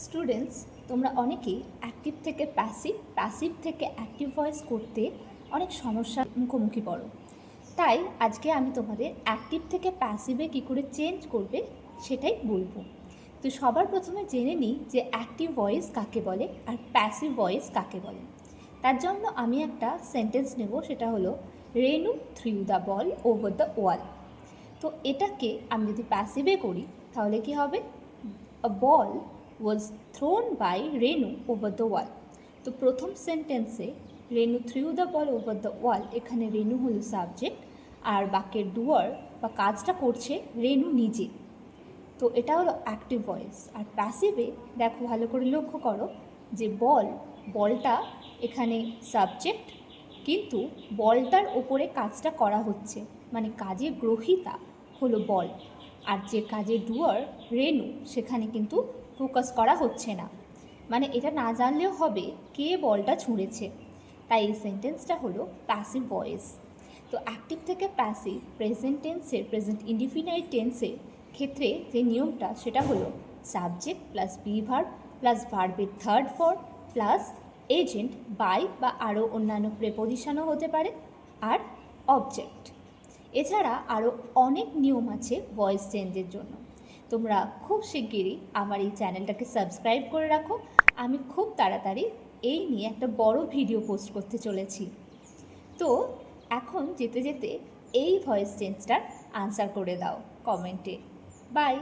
Students, তোমরা অনেকেই active থেকে প্যাসিভ, প্যাসিভ থেকে অ্যাক্টিভ ভয়েস করতে অনেক সমস্যার মুখোমুখি পড়ো। তাই আজকে আমি তোমাদের অ্যাক্টিভ থেকে প্যাসিভে কী করে চেঞ্জ করবে সেটাই বলবো। তো সবার প্রথমে জেনে নিই যে অ্যাক্টিভ ভয়েস কাকে বলে আর প্যাসিভ ভয়েস কাকে বলে। তার জন্য আমি একটা সেন্টেন্স নেব, সেটা হলো Renu threw the ball over the wall. তো এটাকে আমি যদি প্যাসিভে করি তাহলে কি হবে? A ball was thrown by Renu over the wall. তো প্রথম সেন্টেন্সে Renu threw the ball over the wall, এখানে রেনু হলো সাবজেক্ট আর বাক্যের ডুয়ার বা কাজটা করছে রেনু নিজে। তো এটা হলো অ্যাক্টিভ ভয়েস। আর প্যাসিভে দেখো, ভালো করে লক্ষ্য করো যে বলটা এখানে সাবজেক্ট, কিন্তু বলটার ওপরে কাজটা করা হচ্ছে, মানে কাজের গ্রহীতা হলো বল, আর যে কাজের ডুয়ার রেনু সেখানে কিন্তু ফোকাস করা হচ্ছে না। মানে এটা না জানলেও হবে কে বলটা ছুঁড়েছে। তাই এই সেন্টেন্সটা হলো প্যাসিভ ভয়েস। তো অ্যাক্টিভ থেকে প্যাসিভ প্রেজেন্ট টেন্সের, প্রেজেন্ট ইনডিফিনাইট টেন্সের ক্ষেত্রে যে নিয়মটা সেটা হলো subject plus be verb plus ভার্বের third form plus agent by বা আরও অন্যান্য প্রেপোজিশনও হতে পারে, আর অবজেক্ট। এছাড়া আরও অনেক নিয়ম আছে ভয়েস চেঞ্জের জন্য। তোমরা খুব শিগগিরই আমার এই চ্যানেলটাকে সাবস্ক্রাইব করে রাখো। আমি খুব তাড়াতাড়ি এই নিয়ে একটা বড় ভিডিও পোস্ট করতে চলেছি। তো এখন যেতে যেতে এই ভয়েস চেঞ্জটার আনসার করে দাও কমেন্টে। বাই।